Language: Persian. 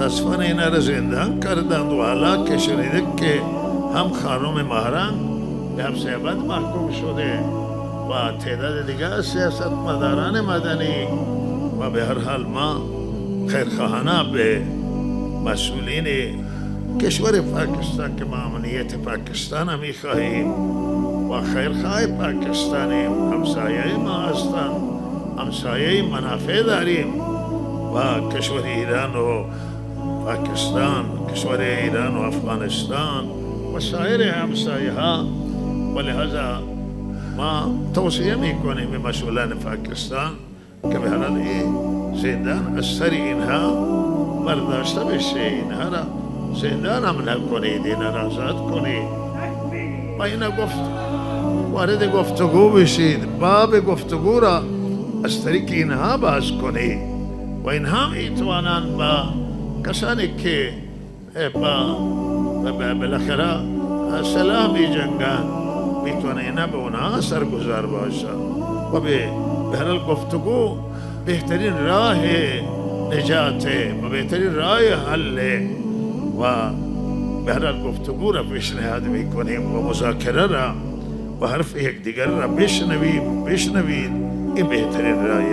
متاسفانه اینا را زندان کردند و حالا که شنیده که هم خانم مهرنگ به حبس ابد محکوم شده و تعداد دیگر سیاستمداران مدنی و به هر حال ما خیرخواهانه به مسئولین کشور پاکستان که ما امنیت پاکستان هم میخواهیم و خیرخواه پاکستانیم، همسایه ما هستند، همسایه منافع داریم و کشور ایران و پاکستان، کشور ایران و افغانستان و سایر همسایه ها، و لحاظا ما توصیه میکنیم به مسئولان پاکستان که به هر حال زندان از سر اینها برداشته بشه، اینها را زندان هم نکنید، اینها را آزاد کنید و اینا وارد گفتگو بشید، باب گفتگو را از طریق اینها باز کنید و اینها میتوانند با کسانی که بالاخره سلاح می جنگن میتونه اینا به اونها سرگذار باشه و به هر حال گفتگو بهترین راه نجات و بهترین راه حل و به هر حال گفتگو را پیشنهاد میکنیم و مذاکره را و حرف یکدیگر را بشنوید، این بهترین راه